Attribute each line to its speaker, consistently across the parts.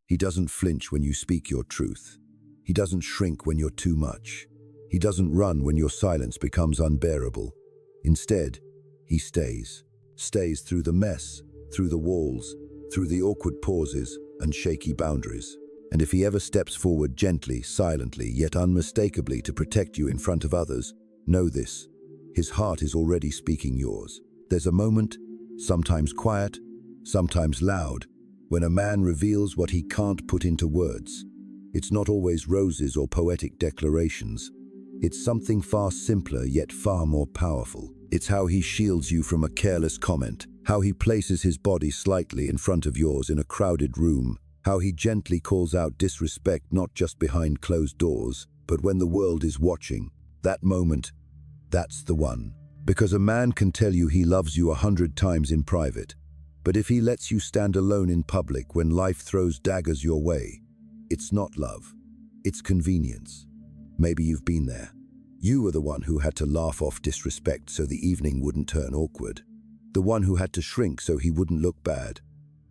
Speaker 1: He doesn't flinch when you speak your truth. He doesn't shrink when you're too much. He doesn't run when your silence becomes unbearable. Instead, he stays through the mess, through the walls, through the awkward pauses and shaky boundaries. And if he ever steps forward gently, silently, yet unmistakably to protect you in front of others, know this: his heart is already speaking yours. There's a moment, sometimes quiet, sometimes loud, when a man reveals what he can't put into words. It's not always roses or poetic declarations. It's something far simpler yet far more powerful. It's how he shields you from a careless comment, how he places his body slightly in front of yours in a crowded room, how he gently calls out disrespect not just behind closed doors, but when the world is watching. That moment, that's the one. Because a man can tell you he loves you 100 times in private, but if he lets you stand alone in public when life throws daggers your way, it's not love, it's convenience. Maybe you've been there. You were the one who had to laugh off disrespect so the evening wouldn't turn awkward. The one who had to shrink so he wouldn't look bad.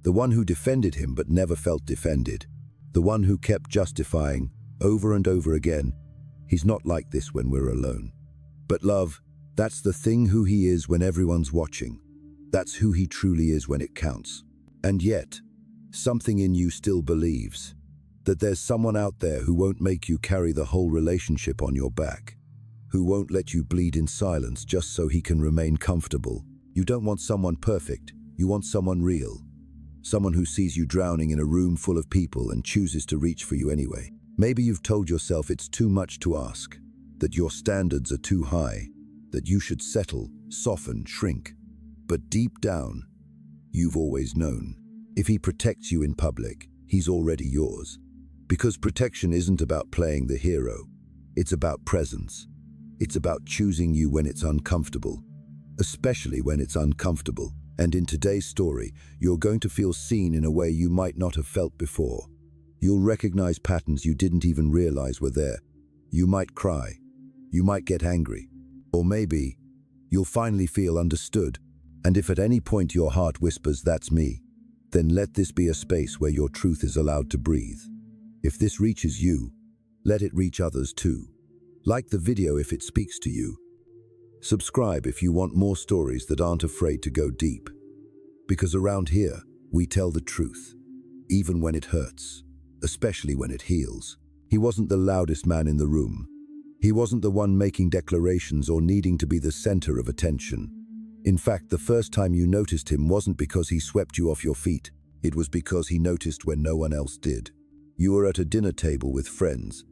Speaker 1: The one who defended him but never felt defended. The one who kept justifying, over and over again, he's not like this when we're alone. But love, that's the thing who he is when everyone's watching. That's who he truly is when it counts. And yet, something in you still believes that there's someone out there who won't make you carry the whole relationship on your back, who won't let you bleed in silence just so he can remain comfortable. You don't want someone perfect, you want someone real. Someone who sees you drowning in a room full of people and chooses to reach for you anyway. Maybe you've told yourself it's too much to ask, that your standards are too high, that you should settle, soften, shrink. But deep down, you've always known. If he protects you in public, he's already yours. Because protection isn't about playing the hero. It's about presence. It's about choosing you when it's uncomfortable, especially when it's uncomfortable. And in today's story, you're going to feel seen in a way you might not have felt before. You'll recognize patterns you didn't even realize were there. You might cry. You might get angry. Or maybe you'll finally feel understood. And if at any point your heart whispers, "That's me," then let this be a space where your truth is allowed to breathe. If this reaches you, let it reach others too. Like the video if it speaks to you. Subscribe if you want more stories that aren't afraid to go deep. Because around here, we tell the truth, even when it hurts, especially when it heals. He wasn't the loudest man in the room. He wasn't the one making declarations or needing to be the center of attention. In fact, the first time you noticed him wasn't because he swept you off your feet. It was because he noticed when no one else did. You were at a dinner table with friends,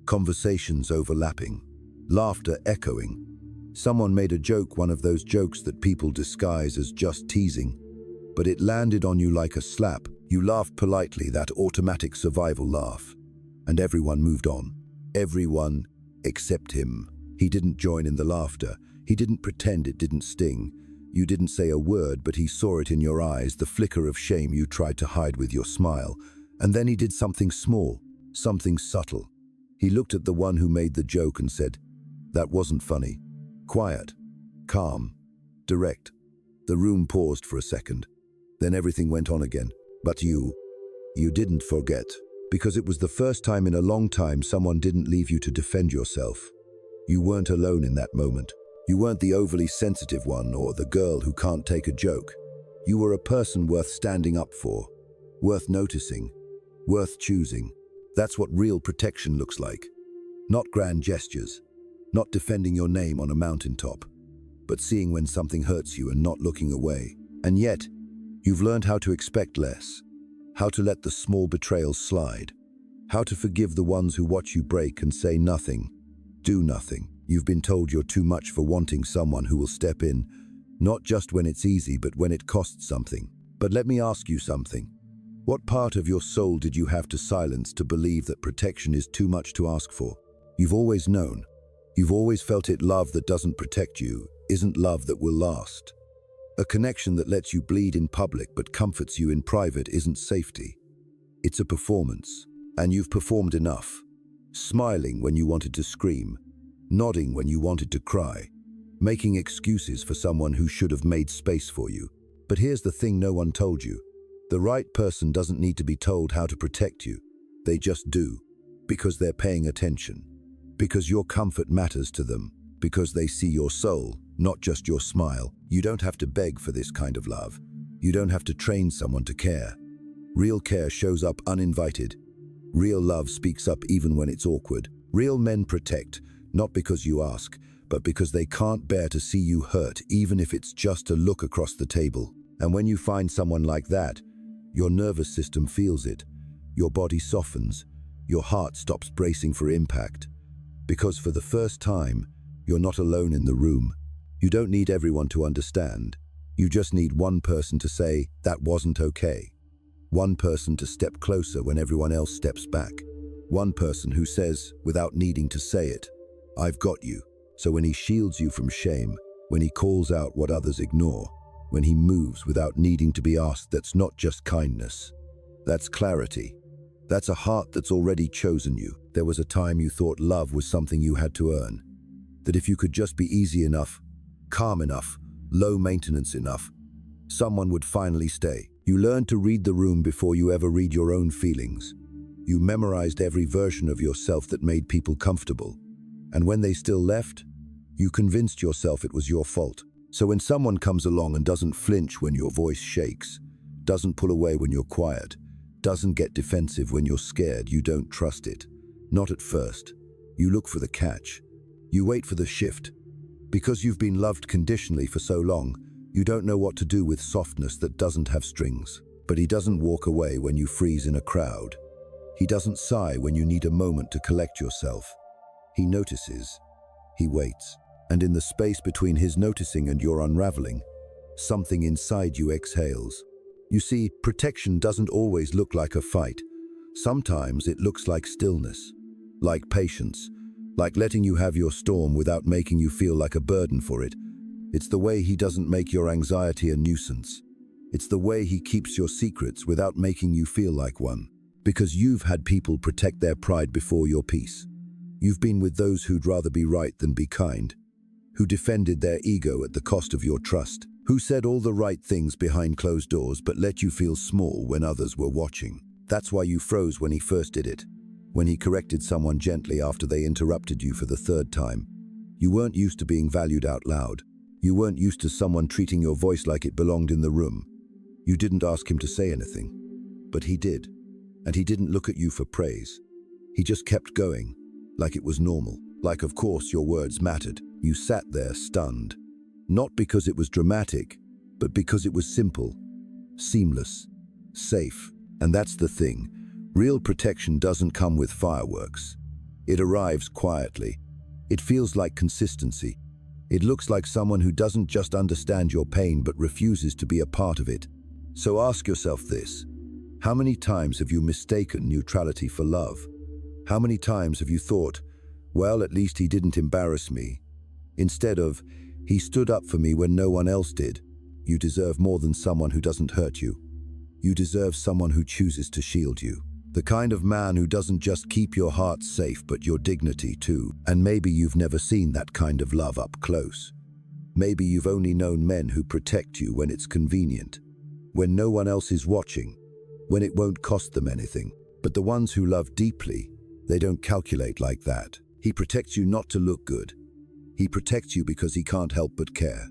Speaker 1: conversations overlapping, laughter echoing. Someone made a joke, one of those jokes that people disguise as just teasing, but it landed on you like a slap. You laughed politely, that automatic survival laugh, and everyone moved on. Everyone except him. He didn't join in the laughter. He didn't pretend it didn't sting. You didn't say a word, but he saw it in your eyes, the flicker of shame you tried to hide with your smile. And then he did something small, something subtle. He looked at the one who made the joke and said, "That wasn't funny." Quiet, calm, direct. The room paused for a second. Then everything went on again. But you didn't forget. Because it was the first time in a long time someone didn't leave you to defend yourself. You weren't alone in that moment. You weren't the overly sensitive one or the girl who can't take a joke. You were a person worth standing up for, worth noticing, worth choosing. That's what real protection looks like. Not grand gestures, not defending your name on a mountaintop, but seeing when something hurts you and not looking away. And yet, you've learned how to expect less, how to let the small betrayals slide, how to forgive the ones who watch you break and say nothing, do nothing. You've been told you're too much for wanting someone who will step in, not just when it's easy, but when it costs something. But let me ask you something. What part of your soul did you have to silence to believe that protection is too much to ask for? You've always known. You've always felt it. Love that doesn't protect you isn't love that will last. A connection that lets you bleed in public but comforts you in private isn't safety. It's a performance, and you've performed enough. Smiling when you wanted to scream, nodding when you wanted to cry, making excuses for someone who should have made space for you. But here's the thing no one told you. The right person doesn't need to be told how to protect you. They just do, because they're paying attention, because your comfort matters to them, because they see your soul, not just your smile. You don't have to beg for this kind of love. You don't have to train someone to care. Real care shows up uninvited. Real love speaks up even when it's awkward. Real men protect, not because you ask, but because they can't bear to see you hurt, even if it's just a look across the table. And when you find someone like that, your nervous system feels it. Your body softens. Your heart stops bracing for impact. Because for the first time, you're not alone in the room. You don't need everyone to understand. You just need one person to say, "That wasn't okay." One person to step closer when everyone else steps back. One person who says, without needing to say it, "I've got you." So when he shields you from shame, when he calls out what others ignore, when he moves without needing to be asked, that's not just kindness. That's clarity. That's a heart that's already chosen you. There was a time you thought love was something you had to earn. That if you could just be easy enough, calm enough, low maintenance enough, someone would finally stay. You learned to read the room before you ever read your own feelings. You memorized every version of yourself that made people comfortable. And when they still left, you convinced yourself it was your fault. So when someone comes along and doesn't flinch when your voice shakes, doesn't pull away when you're quiet, doesn't get defensive when you're scared, you don't trust it. Not at first. You look for the catch. You wait for the shift. Because you've been loved conditionally for so long, you don't know what to do with softness that doesn't have strings. But he doesn't walk away when you freeze in a crowd. He doesn't sigh when you need a moment to collect yourself. He notices. He waits. And in the space between his noticing and your unraveling, something inside you exhales. You see, protection doesn't always look like a fight. Sometimes it looks like stillness, like patience, like letting you have your storm without making you feel like a burden for it. It's the way he doesn't make your anxiety a nuisance. It's the way he keeps your secrets without making you feel like one. Because you've had people protect their pride before your peace. You've been with those who'd rather be right than be kind, who defended their ego at the cost of your trust, who said all the right things behind closed doors but let you feel small when others were watching. That's why you froze when he first did it, when he corrected someone gently after they interrupted you for the third time. You weren't used to being valued out loud. You weren't used to someone treating your voice like it belonged in the room. You didn't ask him to say anything, but he did. And he didn't look at you for praise. He just kept going, like it was normal. Like, of course, your words mattered. You sat there stunned. Not because it was dramatic, but because it was simple, seamless, safe. And that's the thing. Real protection doesn't come with fireworks. It arrives quietly. It feels like consistency. It looks like someone who doesn't just understand your pain but refuses to be a part of it. So ask yourself this. How many times have you mistaken neutrality for love? How many times have you thought, well, at least he didn't embarrass me, instead of, he stood up for me when no one else did? You deserve more than someone who doesn't hurt you. You deserve someone who chooses to shield you. The kind of man who doesn't just keep your heart safe, but your dignity too. And maybe you've never seen that kind of love up close. Maybe you've only known men who protect you when it's convenient, when no one else is watching, when it won't cost them anything. But the ones who love deeply, they don't calculate like that. He protects you not to look good. He protects you because he can't help but care.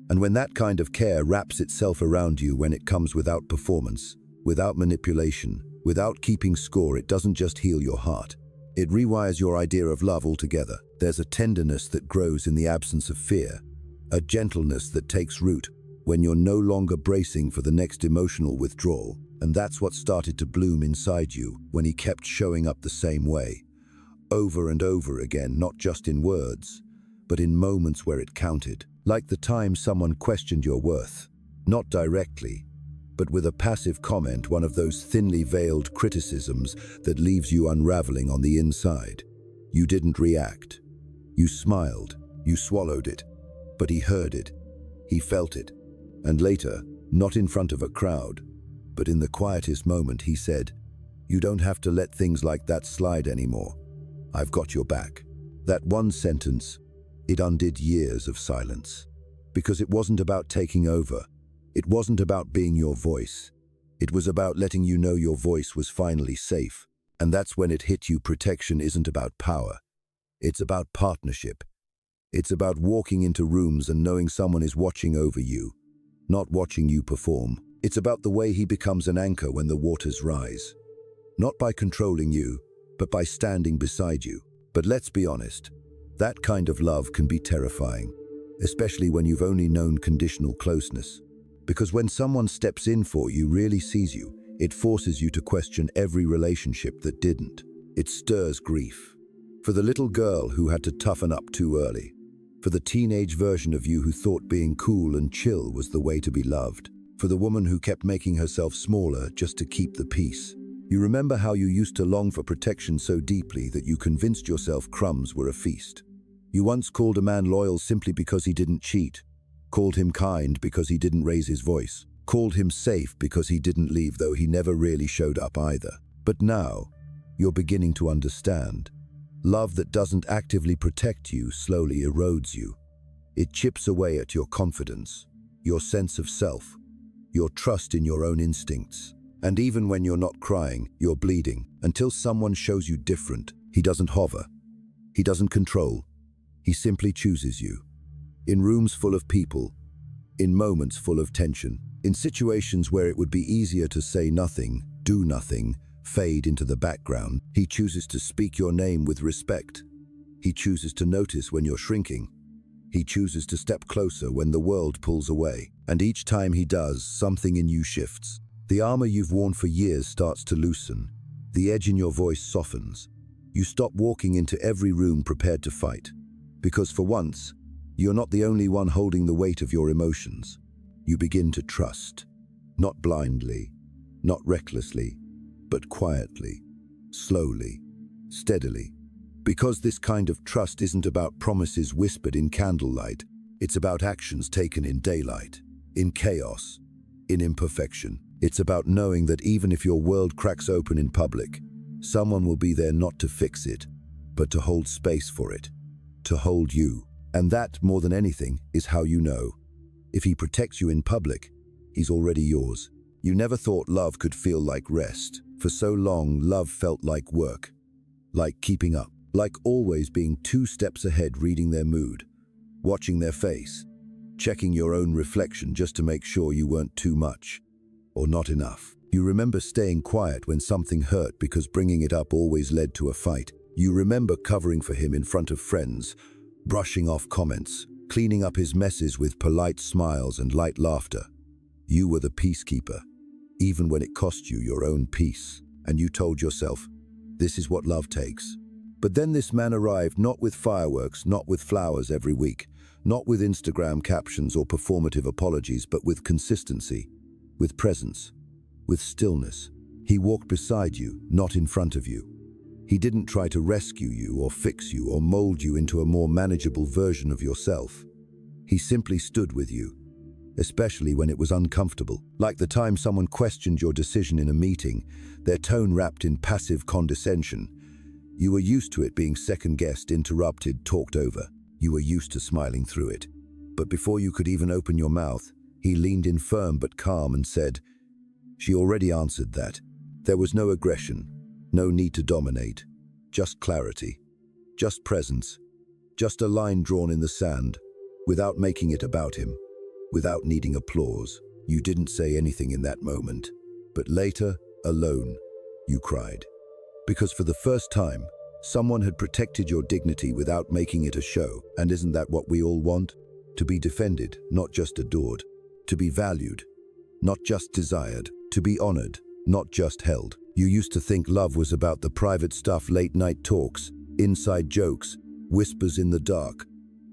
Speaker 1: And when that kind of care wraps itself around you, when it comes without performance, without manipulation, without keeping score, it doesn't just heal your heart. It rewires your idea of love altogether. There's a tenderness that grows in the absence of fear, a gentleness that takes root when you're no longer bracing for the next emotional withdrawal. And that's what started to bloom inside you when he kept showing up the same way, over and over again, not just in words, but in moments where it counted. Like the time someone questioned your worth, not directly, but with a passive comment, one of those thinly veiled criticisms that leaves you unraveling on the inside. You didn't react. You smiled. You swallowed it. But he heard it. He felt it. And later, not in front of a crowd, but in the quietest moment, he said, "You don't have to let things like that slide anymore. I've got your back." That one sentence, it undid years of silence. Because it wasn't about taking over. It wasn't about being your voice. It was about letting you know your voice was finally safe. And that's when it hit you. Protection isn't about power. It's about partnership. It's about walking into rooms and knowing someone is watching over you, not watching you perform. It's about the way he becomes an anchor when the waters rise. Not by controlling you, but by standing beside you. But let's be honest, that kind of love can be terrifying, especially when you've only known conditional closeness. Because when someone steps in for you, really sees you, it forces you to question every relationship that didn't. It stirs grief. For the little girl who had to toughen up too early. For the teenage version of you who thought being cool and chill was the way to be loved. For the woman who kept making herself smaller just to keep the peace. You remember how you used to long for protection so deeply that you convinced yourself crumbs were a feast. You once called a man loyal simply because he didn't cheat, called him kind because he didn't raise his voice, called him safe because he didn't leave, though he never really showed up either. But now, you're beginning to understand. Love that doesn't actively protect you slowly erodes you. It chips away at your confidence, your sense of self, your trust in your own instincts. And even when you're not crying, you're bleeding, until someone shows you different. He doesn't hover. He doesn't control. He simply chooses you. In rooms full of people, in moments full of tension, in situations where it would be easier to say nothing, do nothing, fade into the background, he chooses to speak your name with respect. He chooses to notice when you're shrinking. He chooses to step closer when the world pulls away. And each time he does, something in you shifts. The armor you've worn for years starts to loosen. The edge in your voice softens. You stop walking into every room prepared to fight. Because for once, you're not the only one holding the weight of your emotions. You begin to trust. Not blindly, not recklessly, but quietly, slowly, steadily. Because this kind of trust isn't about promises whispered in candlelight. It's about actions taken in daylight, in chaos, in imperfection. It's about knowing that even if your world cracks open in public, someone will be there not to fix it, but to hold space for it, to hold you. And that, more than anything, is how you know. If he protects you in public, he's already yours. You never thought love could feel like rest. For so long, love felt like work, like keeping up, like always being 2 steps ahead, reading their mood, watching their face, checking your own reflection just to make sure you weren't too much. Or not enough. You remember staying quiet when something hurt because bringing it up always led to a fight. You remember covering for him in front of friends, brushing off comments, cleaning up his messes with polite smiles and light laughter. You were the peacekeeper, even when it cost you your own peace. And you told yourself, this is what love takes. But then this man arrived, not with fireworks, not with flowers every week, not with Instagram captions or performative apologies, but with consistency. With presence, with stillness. He walked beside you, not in front of you. He didn't try to rescue you or fix you or mold you into a more manageable version of yourself. He simply stood with you, especially when it was uncomfortable. Like the time someone questioned your decision in a meeting, their tone wrapped in passive condescension. You were used to it being second-guessed, interrupted, talked over. You were used to smiling through it. But before you could even open your mouth, he leaned in firm but calm and said, she already answered that. There was no aggression, no need to dominate, just clarity, just presence, just a line drawn in the sand, without making it about him, without needing applause. You didn't say anything in that moment, but later, alone, you cried. Because for the first time, someone had protected your dignity without making it a show. And isn't that what we all want? To be defended, not just adored. To be valued, not just desired. To be honored, not just held. You used to think love was about the private stuff, late-night talks, inside jokes, whispers in the dark.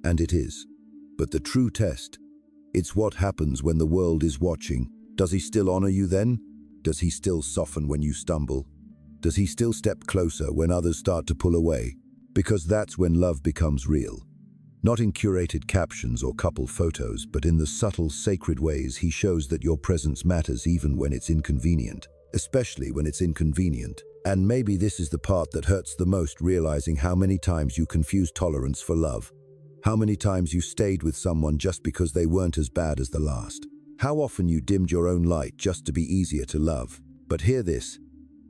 Speaker 1: And it is. But the true test, it's what happens when the world is watching. Does he still honor you then? Does he still soften when you stumble? Does he still step closer when others start to pull away? Because that's when love becomes real. Not in curated captions or couple photos, but in the subtle, sacred ways he shows that your presence matters even when it's inconvenient. Especially when it's inconvenient. And maybe this is the part that hurts the most, realizing how many times you confuse tolerance for love. How many times you stayed with someone just because they weren't as bad as the last. How often you dimmed your own light just to be easier to love. But hear this,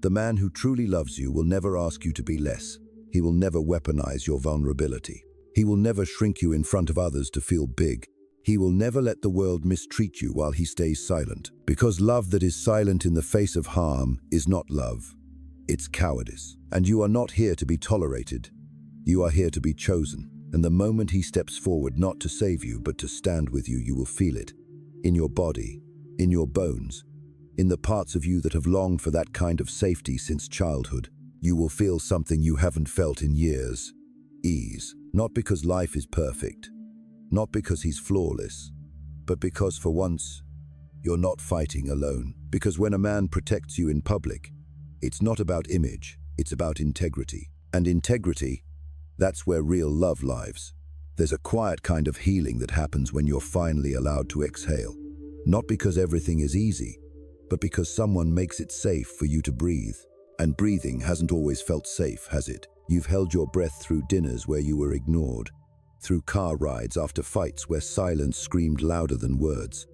Speaker 1: the man who truly loves you will never ask you to be less. He will never weaponize your vulnerability. He will never shrink you in front of others to feel big. He will never let the world mistreat you while he stays silent. Because love that is silent in the face of harm is not love. It's cowardice. And you are not here to be tolerated. You are here to be chosen. And the moment he steps forward not to save you but to stand with you, you will feel it. In your body, in your bones, in the parts of you that have longed for that kind of safety since childhood. You will feel something you haven't felt in years. Ease. Not because life is perfect, not because he's flawless, but because for once, you're not fighting alone. Because when a man protects you in public, it's not about image, it's about integrity. And integrity, that's where real love lives. There's a quiet kind of healing that happens when you're finally allowed to exhale. Not because everything is easy, but because someone makes it safe for you to breathe. And breathing hasn't always felt safe, has it? You've held your breath through dinners where you were ignored, through car rides after fights where silence screamed louder than words,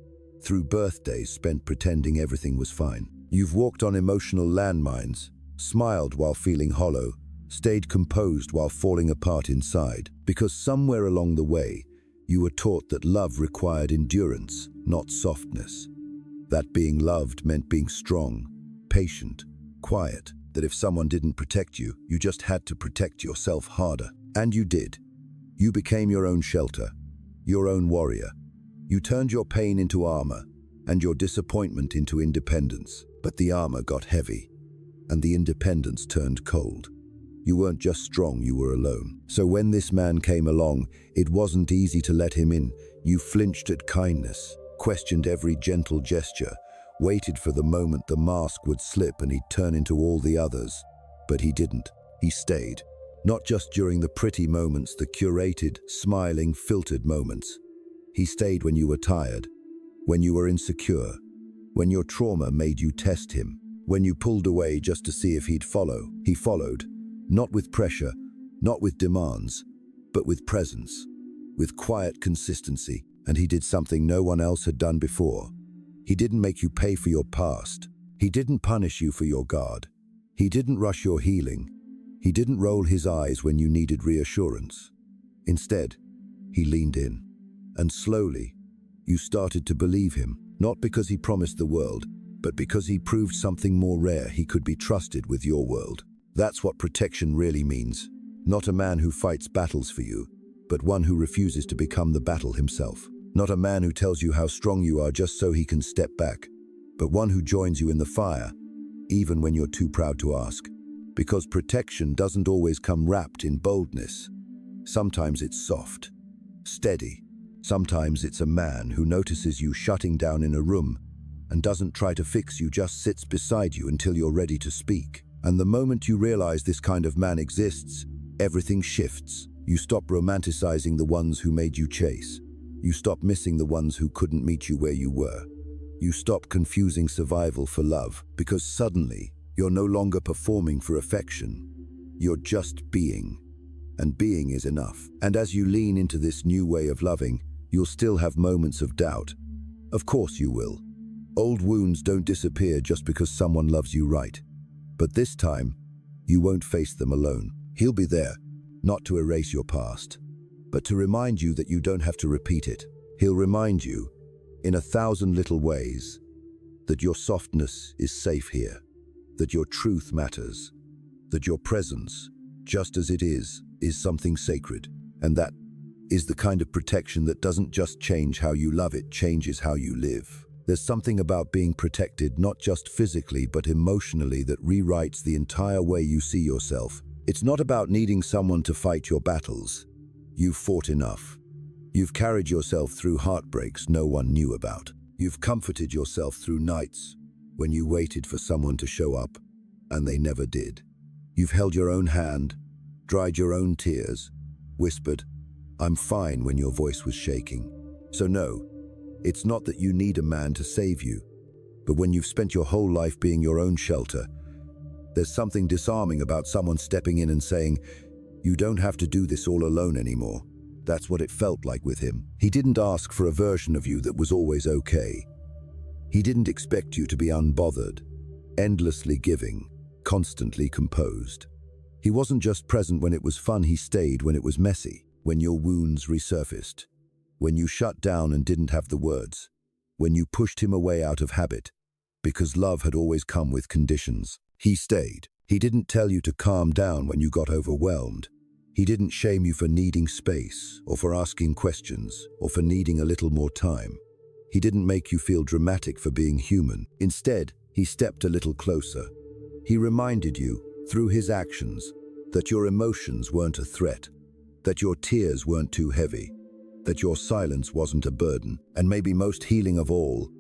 Speaker 1: through birthdays spent pretending everything was fine. You've walked on emotional landmines, smiled while feeling hollow, stayed composed while falling apart inside, because somewhere along the way, you were taught that love required endurance, not softness. That being loved meant being strong, patient, quiet, that if someone didn't protect you, you just had to protect yourself harder. And you did. You became your own shelter, your own warrior. You turned your pain into armor, and your disappointment into independence. But the armor got heavy, and the independence turned cold. You weren't just strong, you were alone. So when this man came along, it wasn't easy to let him in. You flinched at kindness, questioned every gentle gesture, waited for the moment the mask would slip and he'd turn into all the others. But he didn't. He stayed. Not just during the pretty moments, the curated, smiling, filtered moments. He stayed when you were tired, when you were insecure, when your trauma made you test him, when you pulled away just to see if he'd follow. He followed, not with pressure, not with demands, but with presence, with quiet consistency. And he did something no one else had done before. He didn't make you pay for your past. He didn't punish you for your guard. He didn't rush your healing. He didn't roll his eyes when you needed reassurance. Instead, he leaned in. And slowly, you started to believe him, not because he promised the world, but because he proved something more rare: he could be trusted with your world. That's what protection really means. Not a man who fights battles for you, but one who refuses to become the battle himself. Not a man who tells you how strong you are just so he can step back, but one who joins you in the fire, even when you're too proud to ask. Because protection doesn't always come wrapped in boldness. Sometimes it's soft, steady. Sometimes it's a man who notices you shutting down in a room and doesn't try to fix you, just sits beside you until you're ready to speak. And the moment you realize this kind of man exists, everything shifts. You stop romanticizing the ones who made you chase. You stop missing the ones who couldn't meet you where you were. You stop confusing survival for love, because suddenly you're no longer performing for affection. You're just being, and being is enough. And as you lean into this new way of loving, you'll still have moments of doubt. Of course you will. Old wounds don't disappear just because someone loves you right. But this time, you won't face them alone. He'll be there, not to erase your past, but to remind you that you don't have to repeat it. He'll remind you, in 1,000 little ways, that your softness is safe here, that your truth matters, that your presence, just as it is something sacred. And that is the kind of protection that doesn't just change how you love, it changes how you live. There's something about being protected, not just physically, but emotionally, that rewrites the entire way you see yourself. It's not about needing someone to fight your battles. You've fought enough. You've carried yourself through heartbreaks no one knew about. You've comforted yourself through nights when you waited for someone to show up, and they never did. You've held your own hand, dried your own tears, whispered, "I'm fine," when your voice was shaking. So no, it's not that you need a man to save you, but when you've spent your whole life being your own shelter, there's something disarming about someone stepping in and saying, "You don't have to do this all alone anymore." That's what it felt like with him. He didn't ask for a version of you that was always okay. He didn't expect you to be unbothered, endlessly giving, constantly composed. He wasn't just present when it was fun, he stayed when it was messy, when your wounds resurfaced, when you shut down and didn't have the words, when you pushed him away out of habit, because love had always come with conditions. He stayed. He didn't tell you to calm down when you got overwhelmed. He didn't shame you for needing space, or for asking questions, or for needing a little more time. He didn't make you feel dramatic for being human. Instead, he stepped a little closer. He reminded you, through his actions, that your emotions weren't a threat, that your tears weren't too heavy, that your silence wasn't a burden, and maybe most healing of all,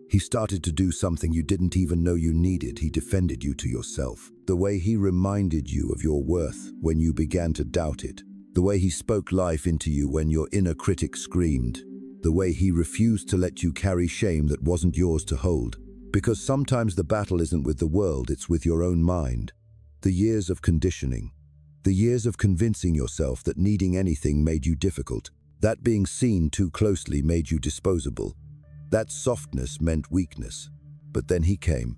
Speaker 1: he started to do something you didn't even know you needed. He defended you to yourself. The way he reminded you of your worth when you began to doubt it. The way he spoke life into you when your inner critic screamed. The way he refused to let you carry shame that wasn't yours to hold. Because sometimes the battle isn't with the world, it's with your own mind. The years of conditioning. The years of convincing yourself that needing anything made you difficult. That being seen too closely made you disposable. That softness meant weakness. But then he came,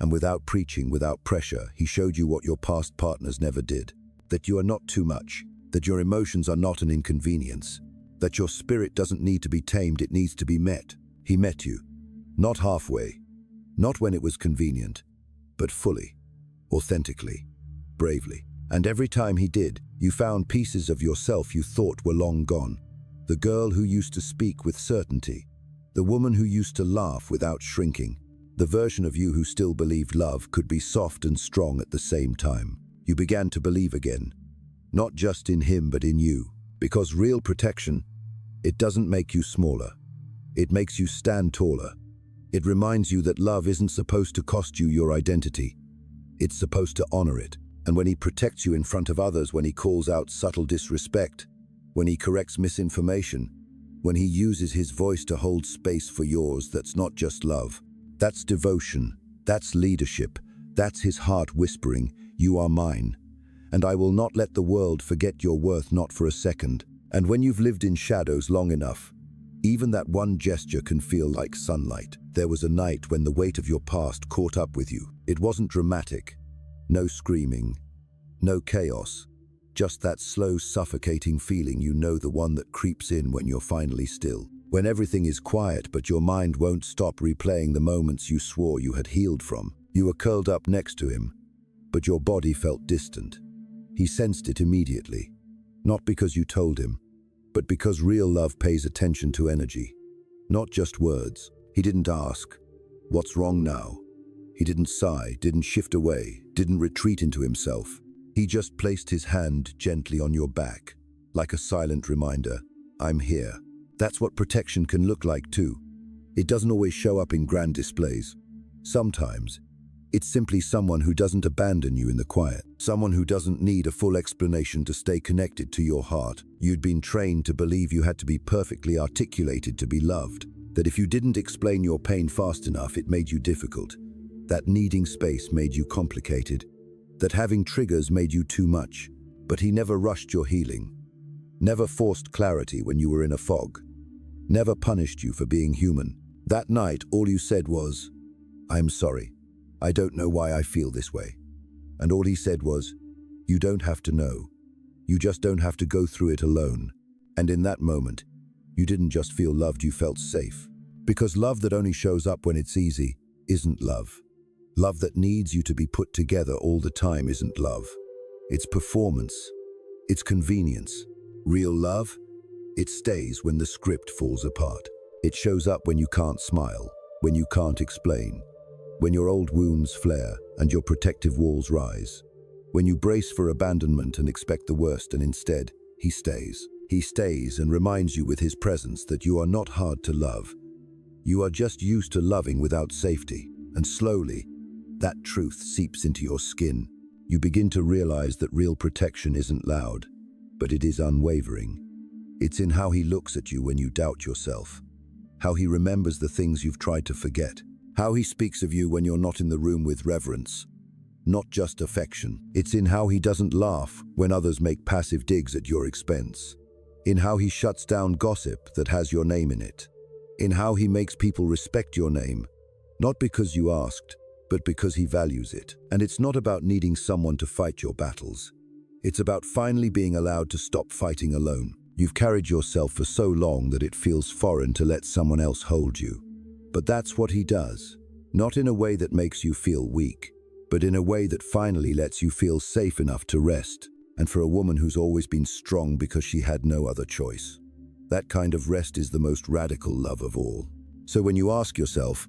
Speaker 1: and without preaching, without pressure, he showed you what your past partners never did. That you are not too much, that your emotions are not an inconvenience, that your spirit doesn't need to be tamed, it needs to be met. He met you, not halfway, not when it was convenient, but fully, authentically, bravely. And every time he did, you found pieces of yourself you thought were long gone. The girl who used to speak with certainty, the woman who used to laugh without shrinking, the version of you who still believed love could be soft and strong at the same time. You began to believe again, not just in him but in you, because real protection, it doesn't make you smaller. It makes you stand taller. It reminds you that love isn't supposed to cost you your identity. It's supposed to honor it. And when he protects you in front of others, when he calls out subtle disrespect, when he corrects misinformation, when he uses his voice to hold space for yours, that's not just love. That's devotion. That's leadership. That's his heart whispering, "You are mine, and I will not let the world forget your worth, not for a second." And when you've lived in shadows long enough, even that one gesture can feel like sunlight. There was a night when the weight of your past caught up with you. It wasn't dramatic. No screaming, no chaos. Just that slow, suffocating feeling, you know, the one that creeps in when you're finally still. When everything is quiet, but your mind won't stop replaying the moments you swore you had healed from. You were curled up next to him, but your body felt distant. He sensed it immediately. Not because you told him, but because real love pays attention to energy. Not just words. He didn't ask, "What's wrong now?" He didn't sigh, didn't shift away, didn't retreat into himself. He just placed his hand gently on your back, like a silent reminder, "I'm here." That's what protection can look like too. It doesn't always show up in grand displays. Sometimes, it's simply someone who doesn't abandon you in the quiet. Someone who doesn't need a full explanation to stay connected to your heart. You'd been trained to believe you had to be perfectly articulated to be loved. That if you didn't explain your pain fast enough, it made you difficult. That needing space made you complicated. That having triggers made you too much. But he never rushed your healing. Never forced clarity when you were in a fog. Never punished you for being human. That night, all you said was, "I'm sorry. I don't know why I feel this way." And all he said was, "You don't have to know. You just don't have to go through it alone." And in that moment, you didn't just feel loved, you felt safe. Because love that only shows up when it's easy isn't love. Love that needs you to be put together all the time isn't love. It's performance. It's convenience. Real love? It stays when the script falls apart. It shows up when you can't smile, when you can't explain, when your old wounds flare and your protective walls rise, when you brace for abandonment and expect the worst, and instead, he stays. He stays and reminds you with his presence that you are not hard to love. You are just used to loving without safety. And slowly, that truth seeps into your skin. You begin to realize that real protection isn't loud, but it is unwavering. It's in how he looks at you when you doubt yourself, how he remembers the things you've tried to forget, how he speaks of you when you're not in the room with reverence, not just affection. It's in how he doesn't laugh when others make passive digs at your expense, in how he shuts down gossip that has your name in it, in how he makes people respect your name, Not because you asked, but because he values it. And it's not about needing someone to fight your battles. It's about finally being allowed to stop fighting alone. You've carried yourself for so long that it feels foreign to let someone else hold you. But that's what he does. Not in a way that makes you feel weak, but in a way that finally lets you feel safe enough to rest. And for a woman who's always been strong because she had no other choice, that kind of rest is the most radical love of all. So when you ask yourself,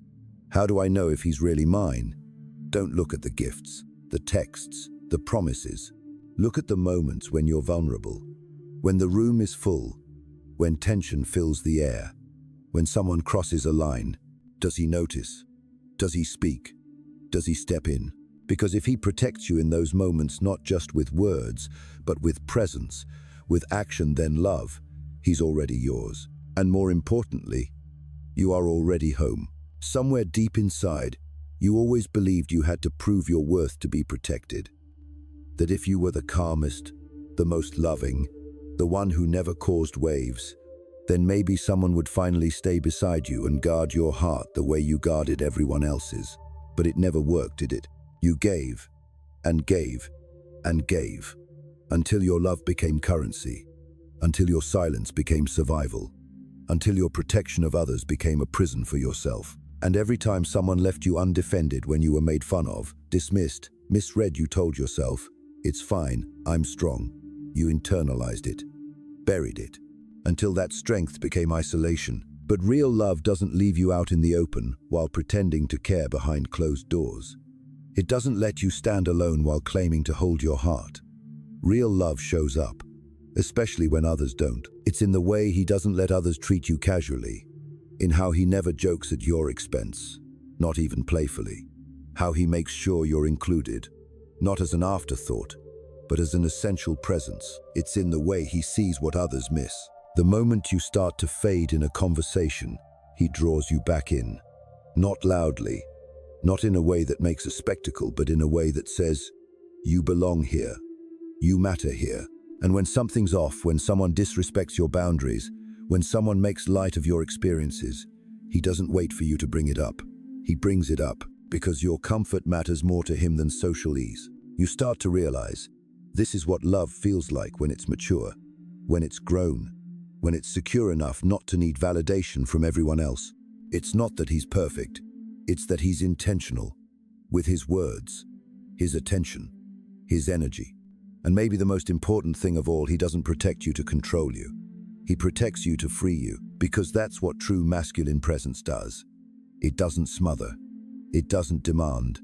Speaker 1: how do I know if he's really mine? Don't look at the gifts, the texts, the promises. Look at the moments when you're vulnerable, when the room is full, when tension fills the air, when someone crosses a line. Does he notice? Does he speak? Does he step in? Because if he protects you in those moments, not just with words, but with presence, with action, then love, he's already yours. And more importantly, you are already home. Somewhere deep inside, you always believed you had to prove your worth to be protected. That if you were the calmest, the most loving, the one who never caused waves, then maybe someone would finally stay beside you and guard your heart the way you guarded everyone else's. But it never worked, did it? You gave, and gave, and gave, until your love became currency, until your silence became survival, until your protection of others became a prison for yourself. And every time someone left you undefended when you were made fun of, dismissed, misread, you told yourself, it's fine, I'm strong. You internalized it, buried it, until that strength became isolation. But real love doesn't leave you out in the open while pretending to care behind closed doors. It doesn't let you stand alone while claiming to hold your heart. Real love shows up, especially when others don't. It's in the way he doesn't let others treat you casually, in how he never jokes at your expense, not even playfully, how he makes sure you're included, not as an afterthought, but as an essential presence. It's in the way he sees what others miss. The moment you start to fade in a conversation, he draws you back in, not loudly, not in a way that makes a spectacle, but in a way that says, you belong here, you matter here. And when something's off, when someone disrespects your boundaries, when someone makes light of your experiences, he doesn't wait for you to bring it up. He brings it up because your comfort matters more to him than social ease. You start to realize, this is what love feels like when it's mature, when it's grown, when it's secure enough not to need validation from everyone else. It's not that he's perfect. It's that he's intentional with his words, his attention, his energy. And maybe the most important thing of all, he doesn't protect you to control you. He protects you to free you, because that's what true masculine presence does. It doesn't smother. It doesn't demand.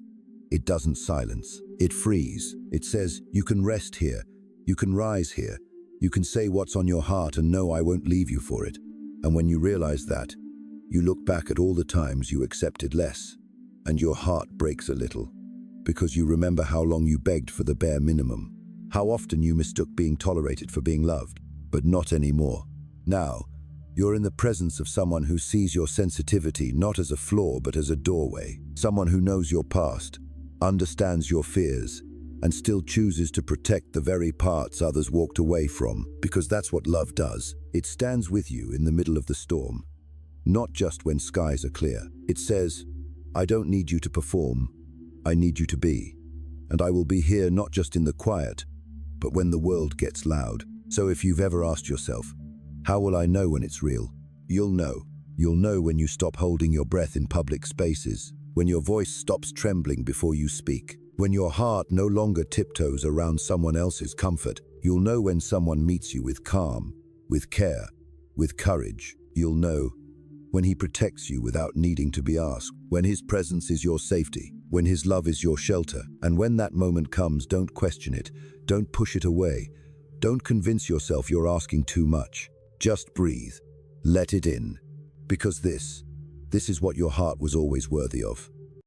Speaker 1: It doesn't silence. It frees. It says, you can rest here. You can rise here. You can say what's on your heart and know I won't leave you for it. And when you realize that, you look back at all the times you accepted less, and your heart breaks a little, because you remember how long you begged for the bare minimum, how often you mistook being tolerated for being loved, but not anymore. Now, you're in the presence of someone who sees your sensitivity not as a flaw but as a doorway, someone who knows your past, understands your fears, and still chooses to protect the very parts others walked away from, because that's what love does. It stands with you in the middle of the storm. Not just when skies are clear. It says, I don't need you to perform, I need you to be. And I will be here not just in the quiet, but when the world gets loud. So if you've ever asked yourself, how will I know when it's real? You'll know. You'll know when you stop holding your breath in public spaces, when your voice stops trembling before you speak, when your heart no longer tiptoes around someone else's comfort. You'll know when someone meets you with calm, with care, with courage. You'll know when he protects you without needing to be asked, when his presence is your safety, when his love is your shelter. And when that moment comes, don't question it, don't push it away, don't convince yourself you're asking too much. Just breathe, let it in, because this is what your heart was always worthy of.